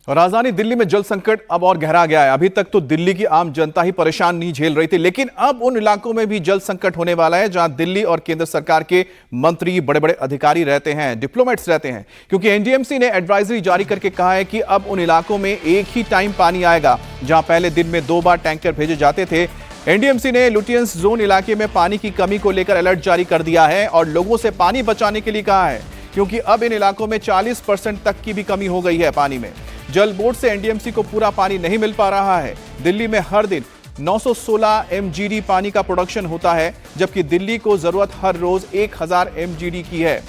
राजधानी दिल्ली में जल संकट अब और गहरा गया है। अभी तक तो दिल्ली की आम जनता ही परेशान नहीं झेल रही थी, लेकिन अब उन इलाकों में भी जल संकट होने वाला है जहां दिल्ली और केंद्र सरकार के मंत्री, बड़े बड़े अधिकारी रहते हैं, डिप्लोमेट्स रहते हैं। क्योंकि एनडीएमसी ने एडवाइजरी जारी करके कहा है कि अब उन इलाकों में एक ही टाइम पानी आएगा। जहां पहले दिन में 2 बार टैंकर भेजे जाते थे, एनडीएमसी ने लुटियंस जोन इलाके में पानी की कमी को लेकर अलर्ट जारी कर दिया है और लोगों से पानी बचाने के लिए कहा है, क्योंकि अब इन इलाकों में 40% तक की भी कमी हो गई है पानी में। जल बोर्ड से एनडीएमसी को पूरा पानी नहीं मिल पा रहा है। दिल्ली में हर दिन 916 एमजीडी पानी का प्रोडक्शन होता है, जबकि दिल्ली को जरूरत हर रोज 1000 एमजीडी की है।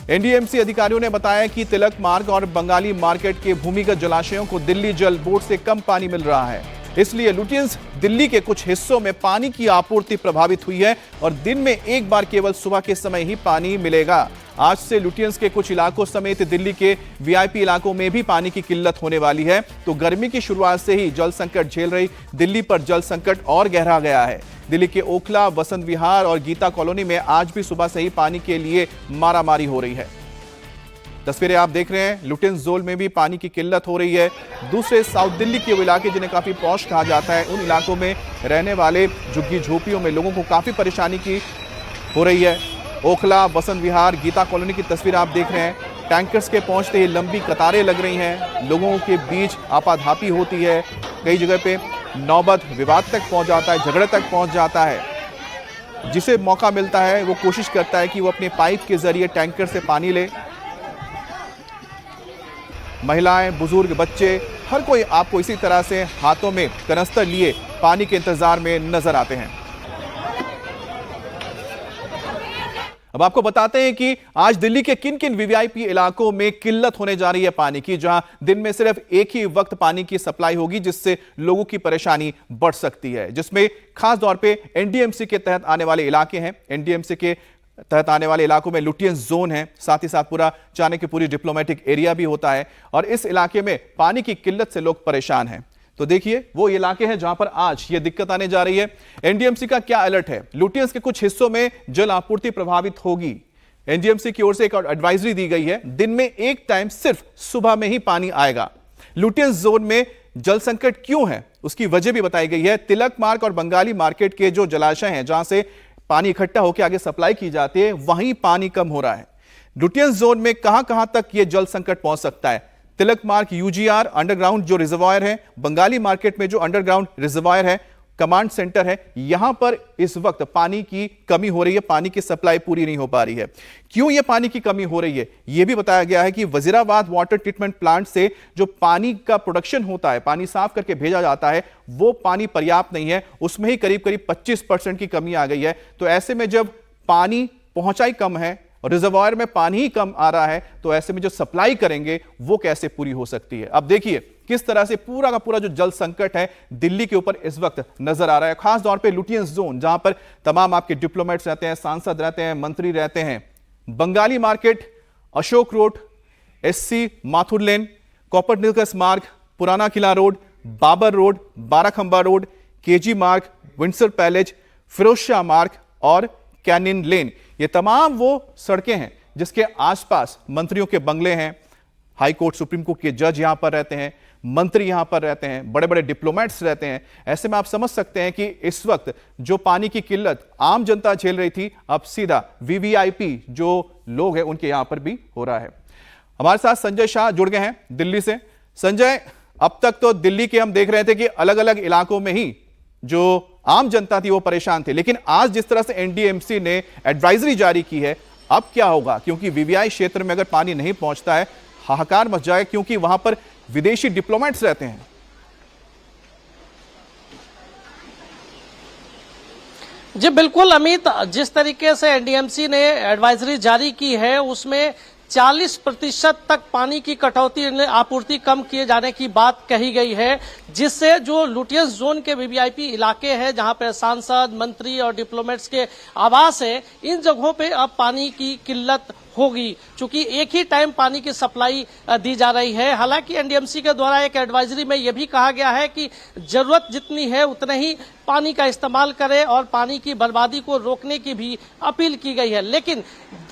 एनडीएमसी अधिकारियों ने बताया कि तिलक मार्ग और बंगाली मार्केट के भूमिगत जलाशयों को दिल्ली जल बोर्ड से कम पानी मिल रहा है, इसलिए लुटियंस दिल्ली के कुछ हिस्सों में पानी की आपूर्ति प्रभावित हुई है और दिन में एक बार केवल सुबह के समय ही पानी मिलेगा। आज से लुटियंस के कुछ इलाकों समेत दिल्ली के वीआईपी इलाकों में भी पानी की किल्लत होने वाली है। तो गर्मी की शुरुआत से ही जल संकट झेल रही दिल्ली पर जल संकट और गहरा गया है। दिल्ली के ओखला, वसंत विहार और गीता कॉलोनी में आज भी सुबह से ही पानी के लिए मारामारी हो रही है। तस्वीरें आप देख रहे हैं, लुटियंस जोन में भी पानी की किल्लत हो रही है। दूसरे साउथ दिल्ली के इलाके जिन्हें काफी पॉश कहा जाता है, उन इलाकों में रहने वाले झुग्गी झोपड़ियों में लोगों को काफी परेशानी की हो रही है। ओखला, वसंत विहार, गीता कॉलोनी की तस्वीर आप देख रहे हैं। टैंकर्स के पहुंचते ही लंबी कतारें लग रही हैं, लोगों के बीच आपाधापी होती है, कई जगह पे नौबत विवाद तक पहुंच जाता है, झगड़े तक पहुंच जाता है। जिसे मौका मिलता है वो कोशिश करता है कि वो अपने पाइप के जरिए टैंकर से पानी ले। महिलाएं, बुजुर्ग, बच्चे, हर कोई आपको इसी तरह से हाथों में कनस्तर लिए पानी के इंतजार में नजर आते हैं। अब आपको बताते हैं कि आज दिल्ली के किन किन वीवीआईपी इलाकों में किल्लत होने जा रही है पानी की, जहां दिन में सिर्फ एक ही वक्त पानी की सप्लाई होगी, जिससे लोगों की परेशानी बढ़ सकती है। जिसमें खास तौर पे एनडीएमसी के तहत आने वाले इलाके हैं। एनडीएमसी के तहत आने वाले इलाकों में लुटियंस जोन है, साथ ही साथ पूरा चाणक्य की पूरी डिप्लोमेटिक एरिया भी होता है और इस इलाके में पानी की किल्लत से लोग परेशान हैं। तो देखिए वो इलाके हैं जहां पर आज ये दिक्कत आने जा रही है। एनडीएमसी का क्या अलर्ट है? लुटियंस के कुछ हिस्सों में जल आपूर्ति प्रभावित होगी। एनडीएमसी की ओर से एक एडवाइजरी दी गई है, दिन में एक टाइम सिर्फ सुबह में ही पानी आएगा। लुटियंस जोन में जल संकट क्यों है, उसकी वजह भी बताई गई है। तिलक मार्ग और बंगाली मार्केट के जो जलाशय हैं, जहां से पानी इकट्ठा होकर आगे सप्लाई की जाती है, वहीं पानी कम हो रहा है। लुटियंस जोन में कहां तक यह जल संकट पहुंच सकता है? तिलक मार्ग यूजीआर अंडरग्राउंड जो रिजर्वायर है, बंगाली मार्केट में जो अंडरग्राउंड रिजर्वायर है, कमांड सेंटर है, यहां पर इस वक्त पानी की कमी हो रही है, पानी की सप्लाई पूरी नहीं हो पा रही है। क्यों यह पानी की कमी हो रही है, यह भी बताया गया है कि वजीराबाद वाटर ट्रीटमेंट प्लांट से जो पानी का प्रोडक्शन होता है, पानी साफ करके भेजा जाता है, वो पानी पर्याप्त नहीं है। उसमें ही करीब 25% की कमी आ गई है। तो ऐसे में जब पानी पहुंचाई कम है और रिजर्वायर में पानी ही कम आ रहा है, तो ऐसे में जो सप्लाई करेंगे वो कैसे पूरी हो सकती है? अब देखिए किस तरह से पूरा का पूरा जो जल संकट है दिल्ली के ऊपर इस वक्त नजर आ रहा है। खास तौर पे लुटियंस जोन, जहां पर तमाम आपके डिप्लोमेट्स रहते हैं, सांसद रहते हैं, मंत्री रहते हैं। Bengali market, Ashok road, SC Mathur lane, Copernicus Marg, Purana Qila road, Babar road, Barakhamba road, KG Marg, Windsor place, Firoz Shah Marg और कैनिन लेन, ये तमाम वो सड़कें हैं जिसके आसपास मंत्रियों के बंगले हैं। हाई कोर्ट, सुप्रीम कोर्ट के जज यहां पर रहते हैं, मंत्री यहां पर रहते हैं, बड़े बड़े डिप्लोमेट्स रहते हैं। ऐसे में आप समझ सकते हैं कि इस वक्त जो पानी की किल्लत आम जनता झेल रही थी, अब सीधा वीवीआईपी जो लोग हैं उनके यहां पर भी हो रहा है। हमारे साथ संजय शाह जुड़ गए हैं दिल्ली से। संजय, अब तक तो दिल्ली के हम देख रहे थे कि अलग अलग इलाकों में ही जो आम जनता थी वो परेशान थी, लेकिन आज जिस तरह से एनडीएमसी ने एडवाइजरी जारी की है, अब क्या होगा? क्योंकि वीवीआई क्षेत्र में अगर पानी नहीं पहुंचता है, हाहाकार मच जाए, क्योंकि वहां पर विदेशी डिप्लोमेट्स रहते हैं। जी बिल्कुल अमित, जिस तरीके से एनडीएमसी ने एडवाइजरी जारी की है उसमें 40% तक पानी की कटौती, आपूर्ति कम किए जाने की बात कही गई है, जिससे जो लुटियंस जोन के वीवीआईपी इलाके हैं, जहां पर सांसद, मंत्री और डिप्लोमेट्स के आवास है, इन जगहों पे अब पानी की किल्लत होगी, चूंकि एक ही टाइम पानी की सप्लाई दी जा रही है। हालांकि एनडीएमसी के द्वारा एक एडवाइजरी में यह भी कहा गया है कि जरूरत जितनी है उतने ही पानी का इस्तेमाल करें और पानी की बर्बादी को रोकने की भी अपील की गई है। लेकिन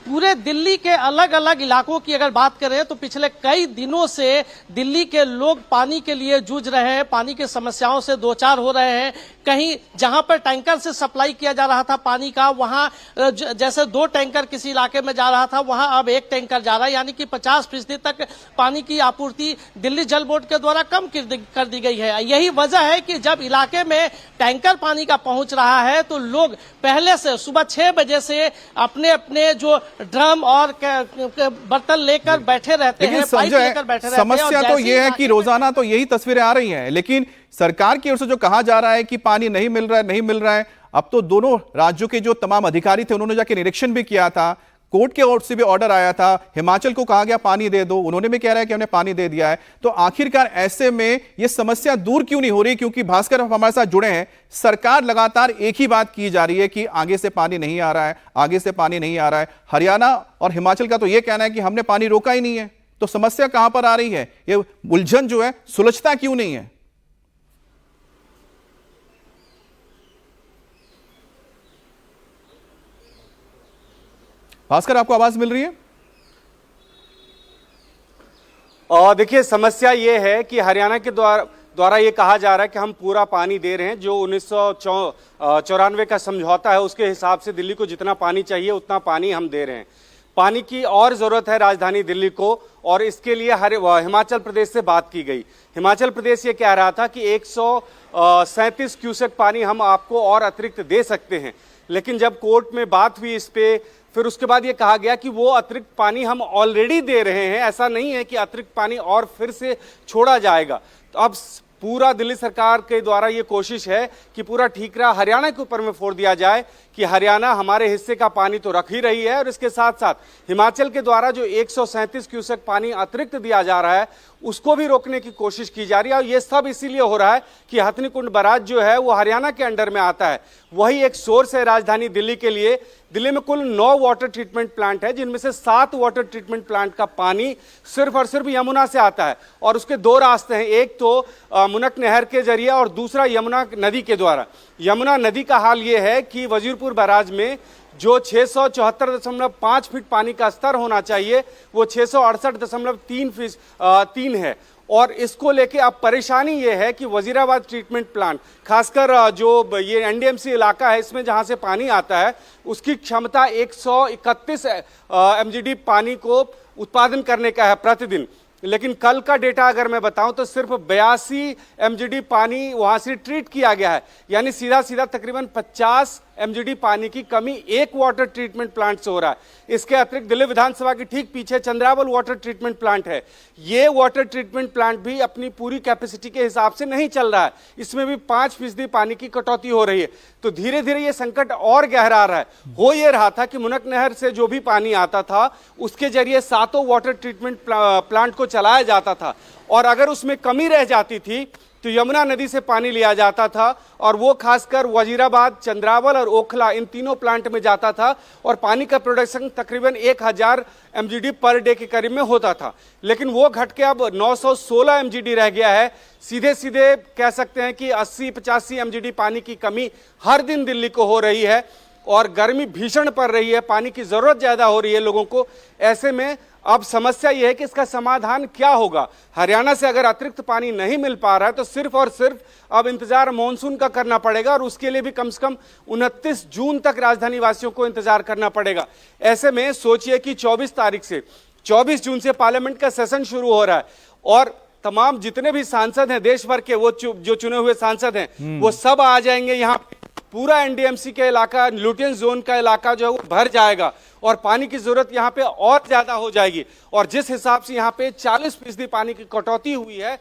पूरे दिल्ली के अलग अलग इलाकों की अगर बात करें तो पिछले कई दिनों से दिल्ली के लोग पानी के लिए जूझ रहे हैं, पानी की समस्याओं से दो चार हो रहे हैं। कहीं जहां पर टैंकर से सप्लाई किया जा रहा था पानी का, वहां जैसे 2 टैंकर किसी इलाके में जा रहा था, वहां अब 1 टैंकर जा रहा है, यानी कि 50% तक पानी की आपूर्ति दिल्ली जल बोर्ड के द्वारा कम कर दी गई है। यही वजह है कि जब इलाके में टैंकर पानी का पहुंच रहा है तो लोग पहले से सुबह 6 बजे से अपने अपने जो ड्रम और बर्तन लेकर बैठे रहते हैं, पाइप लेकर बैठे रहते हैं। समस्या तो ये है कि रोजाना तो यही तस्वीरें आ रही हैं, लेकिन सरकार की ओर से जो कहा जा रहा है कि पानी नहीं मिल रहा है, अब तो दोनों राज्यों के जो तमाम अधिकारी थे उन्होंने जाके निरीक्षण भी किया था, कोर्ट के ओर से भी ऑर्डर आया था, हिमाचल को कहा गया पानी दे दो, उन्होंने भी कह रहा है कि हमने पानी दे दिया है। तो आखिरकार ऐसे में ये समस्या दूर क्यों नहीं हो रही? क्योंकि भास्कर हमारे साथ जुड़े हैं, सरकार लगातार एक ही बात की जा रही है कि आगे से पानी नहीं आ रहा है, आगे से पानी नहीं आ रहा है। हरियाणा और हिमाचल का तो यह कहना है कि हमने पानी रोका ही नहीं है। तो समस्या कहां पर आ रही है? ये उलझन जो है सुलझता क्यों नहीं है? भास्कर, आपको आवाज मिल रही है? और देखिए, समस्या ये है कि हरियाणा के द्वारा ये कहा जा रहा है कि हम पूरा पानी दे रहे हैं। जो 1994 का समझौता है उसके हिसाब से दिल्ली को जितना पानी चाहिए उतना पानी हम दे रहे हैं। पानी की और जरूरत है राजधानी दिल्ली को, और इसके लिए हिमाचल प्रदेश से बात की गई। हिमाचल प्रदेश ये कह रहा था कि 137 क्यूसेक पानी हम आपको और अतिरिक्त दे सकते हैं, लेकिन जब कोर्ट में बात हुई इस पे, फिर उसके बाद ये कहा गया कि वो अतिरिक्त पानी हम ऑलरेडी दे रहे हैं, ऐसा नहीं है कि अतिरिक्त पानी और फिर से छोड़ा जाएगा। तो अब पूरा दिल्ली सरकार के द्वारा ये कोशिश है कि पूरा ठीकरा हरियाणा के ऊपर में फोड़ दिया जाए कि हरियाणा हमारे हिस्से का पानी तो रख ही रही है, और इसके साथ साथ हिमाचल के द्वारा जो 137 क्यूसेक पानी अतिरिक्त दिया जा रहा है उसको भी रोकने की कोशिश की जा रही है। और ये सब इसीलिए हो रहा है कि हथनीकुंड बराज जो है वो हरियाणा के अंडर में आता है, वही एक सोर्स है राजधानी दिल्ली के लिए। दिल्ली में कुल 9 वाटर ट्रीटमेंट प्लांट है, जिनमें से 7 वाटर ट्रीटमेंट प्लांट का पानी सिर्फ और सिर्फ यमुना से आता है, और उसके 2 रास्ते हैं, एक तो मुनक नहर के जरिए और दूसरा यमुना नदी के द्वारा। यमुना नदी का हाल ये है कि वजीरपुर बैराज में जो 674.5 फीट पानी का स्तर होना चाहिए वो 668.3 है, और इसको लेके अब परेशानी ये है कि वजीराबाद ट्रीटमेंट प्लांट, खासकर जो ये एनडीएमसी इलाका है इसमें जहां से पानी आता है, उसकी क्षमता 131 एमजीडी पानी को उत्पादन करने का है प्रतिदिन। लेकिन कल का डेटा अगर मैं बताऊं तो सिर्फ 82 एमजीडी पानी वहां से ट्रीट किया गया है, यानी सीधा सीधा तकरीबन 50 एमजीडी पानी की कमी एक वाटर ट्रीटमेंट प्लांट से हो रहा है। इसके अतिरिक्त दिल्ली विधानसभा के ठीक पीछे चंद्रावल वाटर ट्रीटमेंट प्लांट है। ये वाटर ट्रीटमेंट प्लांट भी अपनी पूरी कैपेसिटी के हिसाब से नहीं चल रहा है, इसमें भी 5% पानी की कटौती हो रही है। तो धीरे धीरे ये संकट और गहरा रहा है। हो ये रहा था कि मुनक नहर से जो भी पानी आता था उसके जरिए 7 वाटर ट्रीटमेंट प्लांट को चलाया जाता था, और अगर उसमें कमी रह जाती थी तो यमुना नदी से पानी लिया जाता था, और वो खासकर वजीराबाद, चंद्रावल और ओखला इन तीनों प्लांट में जाता था, और पानी का प्रोडक्शन तकरीबन 1000 एमजीडी पर डे के करीब में होता था। लेकिन वो घट के अब 916 एमजीडी रह गया है। सीधे सीधे कह सकते हैं कि 80-85 एमजीडी पानी की कमी हर दिन दिल्ली को हो रही है, और गर्मी भीषण पड़ रही है, पानी की जरूरत ज्यादा हो रही है लोगों को। ऐसे में अब समस्या यह है कि इसका समाधान क्या होगा। हरियाणा से अगर अतिरिक्त पानी नहीं मिल पा रहा है तो सिर्फ और सिर्फ अब इंतजार मानसून का करना पड़ेगा, और उसके लिए भी कम से कम 29 जून तक राजधानी वासियों को इंतजार करना पड़ेगा। ऐसे में सोचिए कि 24 तारीख से 24 जून से पार्लियामेंट का सेशन शुरू हो रहा है, और तमाम जितने भी सांसद हैं देश भर के, वो जो चुने हुए सांसद हैं वो सब आ जाएंगे यहाँ। पूरा एनडीएमसी का इलाका, लुटियन जोन का इलाका जो है वो भर जाएगा, और पानी की जरूरत यहाँ पे और ज्यादा हो जाएगी। और जिस हिसाब से यहाँ पे 40% पानी की कटौती हुई है,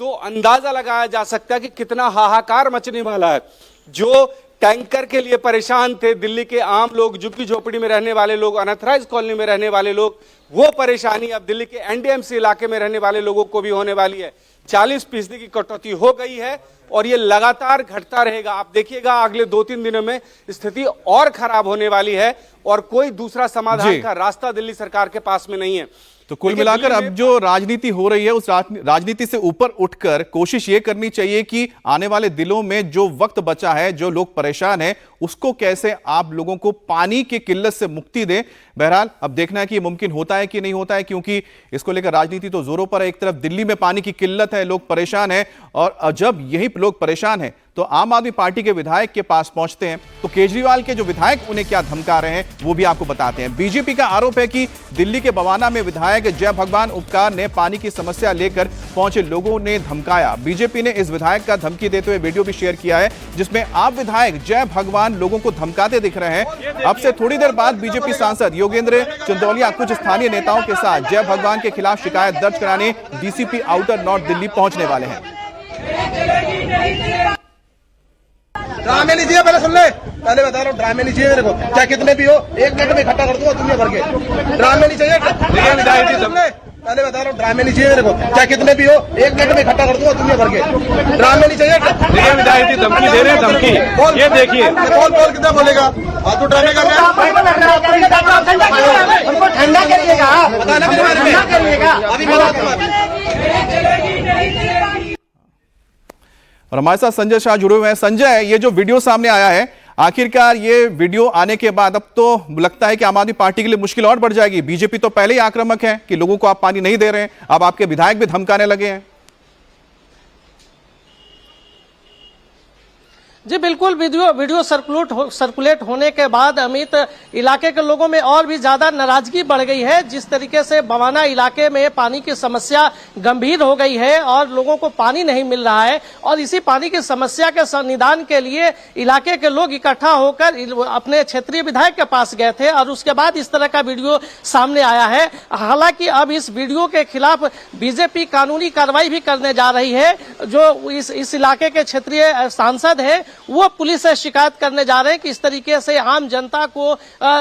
तो अंदाजा लगाया जा सकता है कि कितना हाहाकार मचने वाला है। जो टैंकर के लिए परेशान थे दिल्ली के आम लोग, झुग्गी झोपड़ी में रहने वाले लोग, अनथराइज कॉलोनी में रहने वाले लोग, वो परेशानी अब दिल्ली के एनडीएमसी इलाके में रहने वाले लोगों को भी होने वाली है। 40% की कटौती हो गई है, और ये लगातार घटता रहेगा। आप देखिएगा अगले 2-3 दिनों में स्थिति और खराब होने वाली है, और कोई दूसरा समाधान का रास्ता दिल्ली सरकार के पास में नहीं है। तो कुल देखिए, मिलाकर दिल्ली अब में जो राजनीति हो रही है उस राजनीति से ऊपर उठकर कोशिश ये करनी चाहिए कि आने वाले दिनों में जो वक्त बचा है, जो लोग परेशान हैं, उसको कैसे आप लोगों को पानी की किल्लत से मुक्ति दें। बहरहाल अब देखना है कि ये मुमकिन होता है कि नहीं होता है, क्योंकि इसको लेकर राजनीति तो जोरों पर है। एक तरफ दिल्ली में पानी की किल्लत है, लोग परेशान हैं, और जब यही लोग परेशान हैं तो आम आदमी पार्टी के विधायक के पास पहुंचते हैं तो केजरीवाल के जो विधायक उन्हें क्या धमका रहे हैं वो भी आपको बताते हैं। बीजेपी का आरोप है कि दिल्ली के बवाना में विधायक जय भगवान उपकार ने पानी की समस्या लेकर पहुंचे लोगों ने धमकाया। बीजेपी ने इस विधायक का धमकी देते हुए वीडियो भी शेयर किया है, जिसमें आप विधायक जय भगवान लोगों को धमकाते दिख रहे हैं। अब से थोड़ी देर बाद बीजेपी सांसद योगेंद्र चंदौलिया कुछ स्थानीय नेताओं के साथ जय भगवान के खिलाफ शिकायत दर्ज कराने डीसीपी आउटर नॉर्थ दिल्ली पहुंचने वाले हैं। ड्रामे नहीं चाहिए, पहले सुन ले, पहले बता रहा हूँ, ड्रामे नहीं चाहिए मेरे को, चाहे कितने भी हो, 1 मिनट में इकट्ठा कर दूंगा दुनिया भर के। ड्रामे नहीं चाहिए, पहले बता रहा हूँ, ड्रामे नहीं चाहिए मेरे को, चाहे कितने भी हो, 1 मिनट में इकट्ठा कर दूंगा दुनिया भर के। ड्रामे नहीं चाहिए। धमकी दे रहे हैं, धमकी ये देखिए। बोल कितना बोलेगा, तू ड्रामे कर रहा है, हमको ठंडा करिएगा, बताना मेरे बारे में, अभी और हमारे साथ संजय शाह जुड़े हुए हैं। संजय, ये जो वीडियो सामने आया है, आखिरकार ये वीडियो आने के बाद अब तो लगता है कि आम आदमी पार्टी के लिए मुश्किल और बढ़ जाएगी। बीजेपी तो पहले ही आक्रामक है कि लोगों को आप पानी नहीं दे रहे हैं, अब आपके विधायक भी धमकाने लगे हैं। जी बिल्कुल, वीडियो सर्कुलेट होने के बाद अमित, इलाके के लोगों में और भी ज्यादा नाराजगी बढ़ गई है। जिस तरीके से बवाना इलाके में पानी की समस्या गंभीर हो गई है और लोगों को पानी नहीं मिल रहा है, और इसी पानी की समस्या के निदान के लिए इलाके के लोग इकट्ठा होकर अपने क्षेत्रीय विधायक के पास गए थे, और उसके बाद इस तरह का वीडियो सामने आया है। हालांकि अब इस वीडियो के खिलाफ बीजेपी कानूनी कार्रवाई भी करने जा रही है। जो इस इलाके के क्षेत्रीय सांसद है वो पुलिस से शिकायत करने जा रहे हैं कि इस तरीके से आम जनता को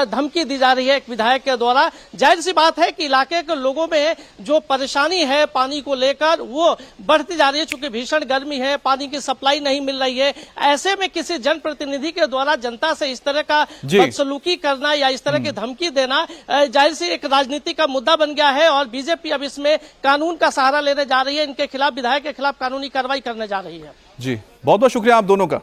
धमकी दी जा रही है एक विधायक के द्वारा। जाहिर सी बात है कि इलाके के लोगों में जो परेशानी है पानी को लेकर वो बढ़ती जा रही है, चूंकि भीषण गर्मी है, पानी की सप्लाई नहीं मिल रही है। ऐसे में किसी जनप्रतिनिधि के द्वारा जनता से इस तरह का बदसलूकी करना या इस तरह की धमकी देना जाहिर सी एक राजनीति का मुद्दा बन गया है, और बीजेपी अब इसमें कानून का सहारा लेने जा रही है। इनके खिलाफ, विधायक के खिलाफ कानूनी कार्रवाई करने जा रही है। जी, बहुत बहुत शुक्रिया आप दोनों का।